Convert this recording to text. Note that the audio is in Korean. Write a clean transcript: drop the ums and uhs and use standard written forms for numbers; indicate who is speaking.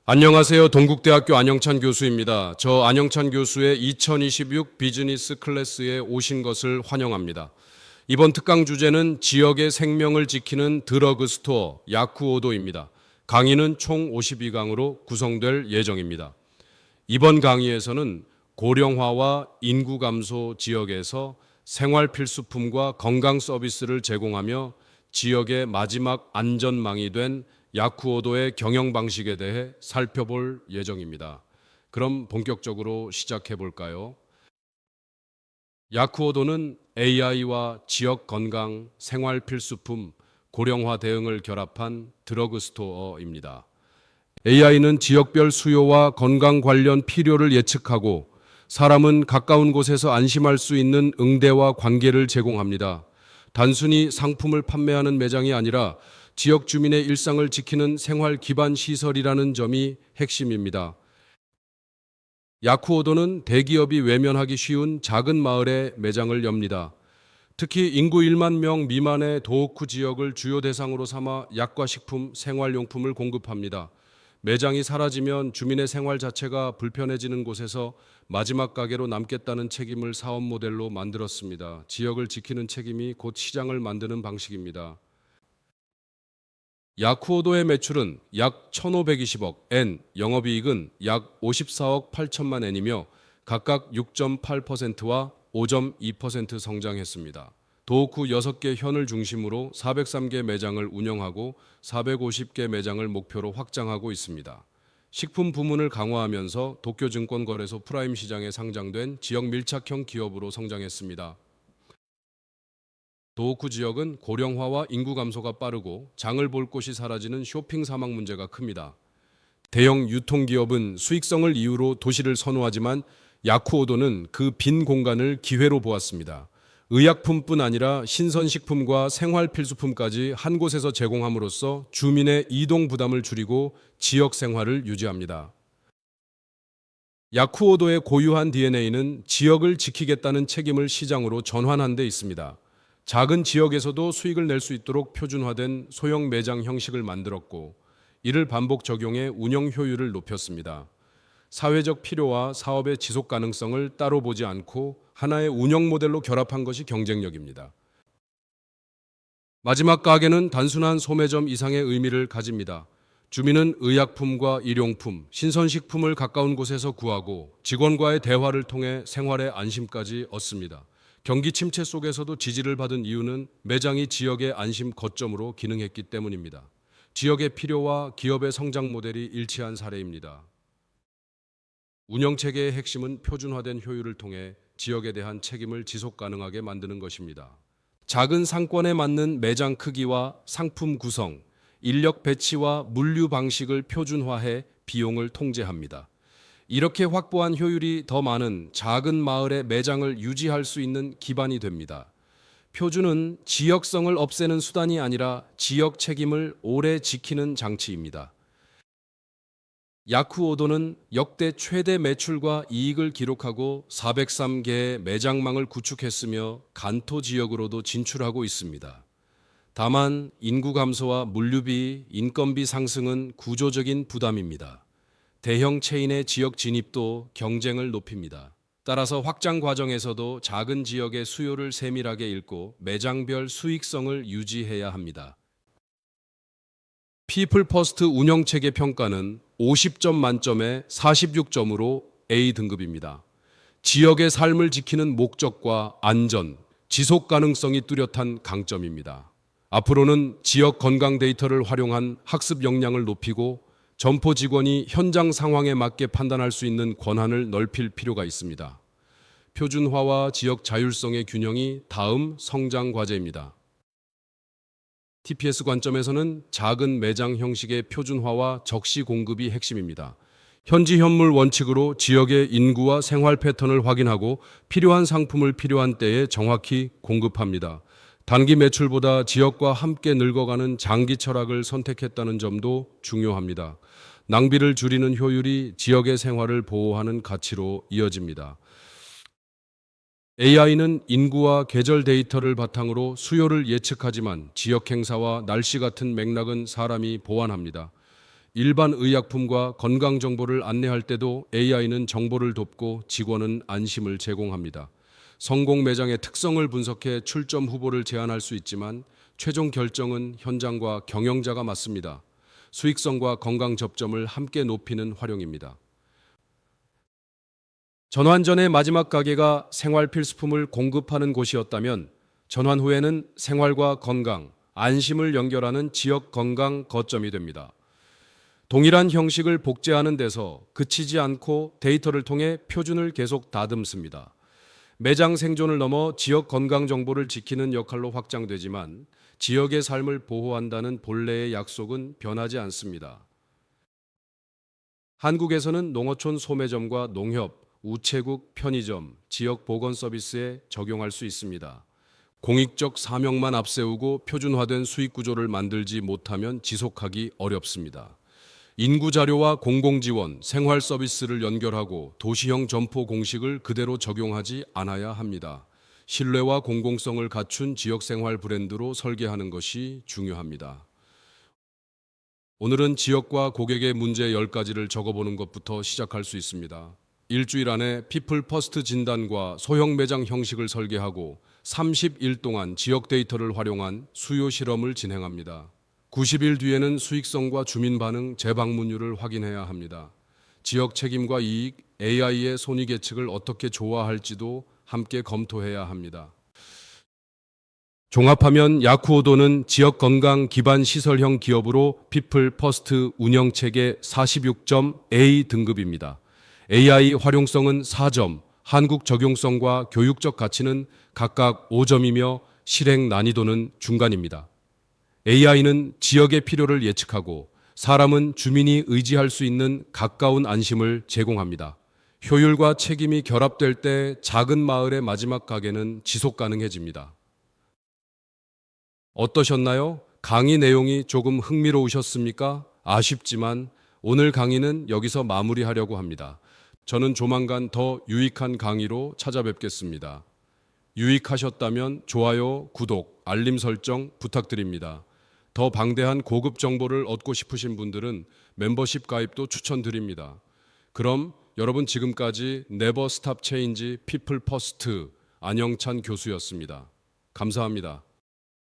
Speaker 1: 안녕하세요. 동국대학교 안영찬 교수입니다. 저 안영찬 교수의 2026 비즈니스 클래스에 오신 것을 환영합니다. 이번 특강 주제는 지역의 생명을 지키는 드러그 스토어 야쿠오도입니다. 강의는 총 52강으로 구성될 예정입니다. 이번 강의에서는 고령화와 인구 감소 지역에서 생활 필수품과 건강 서비스를 제공하며 지역의 마지막 안전망이 된 야쿠오도의 경영 방식에 대해 살펴볼 예정입니다. 그럼 본격적으로 시작해 볼까요? 야쿠오도는 AI와 지역 건강, 생활 필수품, 고령화 대응을 결합한 드러그 스토어입니다. AI는 지역별 수요와 건강 관련 필요를 예측하고 사람은 가까운 곳에서 안심할 수 있는 응대와 관계를 제공합니다. 단순히 상품을 판매하는 매장이 아니라 지역 주민의 일상을 지키는 생활 기반 시설이라는 점이 핵심입니다. 야쿠오도는 대기업이 외면하기 쉬운 작은 마을에 매장을 엽니다. 특히 인구 1만 명 미만의 도호쿠 지역을 주요 대상으로 삼아 약과 식품, 생활용품을 공급합니다. 매장이 사라지면 주민의 생활 자체가 불편해지는 곳에서 마지막 가게로 남겠다는 책임을 사업 모델로 만들었습니다. 지역을 지키는 책임이 곧 시장을 만드는 방식입니다. 야쿠오도의 매출은 약 1,520억 엔, 영업이익은 약 54억 8천만 엔이며 각각 6.8%와 5.2% 성장했습니다. 도호쿠 6개 현을 중심으로 403개 매장을 운영하고 450개 매장을 목표로 확장하고 있습니다. 식품 부문을 강화하면서 도쿄증권거래소 프라임 시장에 상장된 지역 밀착형 기업으로 성장했습니다. 도호쿠 지역은 고령화와 인구 감소가 빠르고 장을 볼 곳이 사라지는 쇼핑 사막 문제가 큽니다. 대형 유통기업은 수익성을 이유로 도시를 선호하지만 야쿠오도는 그 빈 공간을 기회로 보았습니다. 의약품뿐 아니라 신선식품과 생활필수품까지 한 곳에서 제공함으로써 주민의 이동 부담을 줄이고 지역 생활을 유지합니다. 야쿠오도의 고유한 DNA는 지역을 지키겠다는 책임을 시장으로 전환한 데 있습니다. 작은 지역에서도 수익을 낼 수 있도록 표준화된 소형 매장 형식을 만들었고 이를 반복 적용해 운영 효율을 높였습니다. 사회적 필요와 사업의 지속 가능성을 따로 보지 않고 하나의 운영 모델로 결합한 것이 경쟁력입니다. 마지막 가게는 단순한 소매점 이상의 의미를 가집니다. 주민은 의약품과 일용품, 신선식품을 가까운 곳에서 구하고 직원과의 대화를 통해 생활의 안심까지 얻습니다. 경기 침체 속에서도 지지를 받은 이유는 매장이 지역의 안심 거점으로 기능했기 때문입니다. 지역의 필요와 기업의 성장 모델이 일치한 사례입니다. 운영체계의 핵심은 표준화된 효율을 통해 지역에 대한 책임을 지속 가능하게 만드는 것입니다. 작은 상권에 맞는 매장 크기와 상품 구성, 인력 배치와 물류 방식을 표준화해 비용을 통제합니다. 이렇게 확보한 효율이 더 많은 작은 마을의 매장을 유지할 수 있는 기반이 됩니다. 표준은 지역성을 없애는 수단이 아니라 지역 책임을 오래 지키는 장치입니다. 야쿠오도는 역대 최대 매출과 이익을 기록하고 403개의 매장망을 구축했으며 간토 지역으로도 진출하고 있습니다. 다만 인구 감소와 물류비, 인건비 상승은 구조적인 부담입니다. 대형 체인의 지역 진입도 경쟁을 높입니다. 따라서 확장 과정에서도 작은 지역의 수요를 세밀하게 읽고 매장별 수익성을 유지해야 합니다. 피플 퍼스트 운영체계 평가는 50점 만점에 46점으로 A 등급입니다. 지역의 삶을 지키는 목적과 안전, 지속 가능성이 뚜렷한 강점입니다. 앞으로는 지역 건강 데이터를 활용한 학습 역량을 높이고 점포 직원이 현장 상황에 맞게 판단할 수 있는 권한을 넓힐 필요가 있습니다. 표준화와 지역 자율성의 균형이 다음 성장 과제입니다. TPS 관점에서는 작은 매장 형식의 표준화와 적시 공급이 핵심입니다. 현지 현물 원칙으로 지역의 인구와 생활 패턴을 확인하고 필요한 상품을 필요한 때에 정확히 공급합니다. 단기 매출보다 지역과 함께 늙어가는 장기 철학을 선택했다는 점도 중요합니다. 낭비를 줄이는 효율이 지역의 생활을 보호하는 가치로 이어집니다. AI는 인구와 계절 데이터를 바탕으로 수요를 예측하지만 지역 행사와 날씨 같은 맥락은 사람이 보완합니다. 일반 의약품과 건강 정보를 안내할 때도 AI는 정보를 돕고 직원은 안심을 제공합니다. 성공 매장의 특성을 분석해 출점 후보를 제안할 수 있지만 최종 결정은 현장과 경영자가 맡습니다. 수익성과 건강 접점을 함께 높이는 활용입니다. 전환 전의 마지막 가게가 생활 필수품을 공급하는 곳이었다면 전환 후에는 생활과 건강, 안심을 연결하는 지역 건강 거점이 됩니다. 동일한 형식을 복제하는 데서 그치지 않고 데이터를 통해 표준을 계속 다듬습니다. 매장 생존을 넘어 지역 건강 정보를 지키는 역할로 확장되지만 지역의 삶을 보호한다는 본래의 약속은 변하지 않습니다. 한국에서는 농어촌 소매점과 농협, 우체국, 편의점, 지역 보건 서비스에 적용할 수 있습니다. 공익적 사명만 앞세우고 표준화된 수익 구조를 만들지 못하면 지속하기 어렵습니다. 인구 자료와 공공지원, 생활 서비스를 연결하고 도시형 점포 공식을 그대로 적용하지 않아야 합니다. 신뢰와 공공성을 갖춘 지역생활 브랜드로 설계하는 것이 중요합니다. 오늘은 지역과 고객의 문제 10가지를 적어보는 것부터 시작할 수 있습니다. 일주일 안에 피플 퍼스트 진단과 소형 매장 형식을 설계하고 30일 동안 지역 데이터를 활용한 수요 실험을 진행합니다. 90일 뒤에는 수익성과 주민 반응, 재방문율을 확인해야 합니다. 지역 책임과 이익, AI의 손익 예측을 어떻게 조화할지도 함께 검토해야 합니다. 종합하면 야쿠오도는 지역 건강 기반 시설형 기업으로 피플 퍼스트 운영 체계 46점 A 등급입니다. AI 활용성은 4점, 한국 적용성과 교육적 가치는 각각 5점이며 실행 난이도는 중간입니다. AI는 지역의 필요를 예측하고 사람은 주민이 의지할 수 있는 가까운 안심을 제공합니다. 효율과 책임이 결합될 때 작은 마을의 마지막 가게는 지속 가능해집니다. 어떠셨나요? 강의 내용이 조금 흥미로우셨습니까? 아쉽지만 오늘 강의는 여기서 마무리하려고 합니다. 저는 조만간 더 유익한 강의로 찾아뵙겠습니다. 유익하셨다면 좋아요, 구독, 알림 설정 부탁드립니다. 더 방대한 고급 정보를 얻고 싶으신 분들은 멤버십 가입도 추천드립니다. 그럼 여러분 지금까지 네버 스탑 체인지 피플 퍼스트 안영찬 교수였습니다. 감사합니다.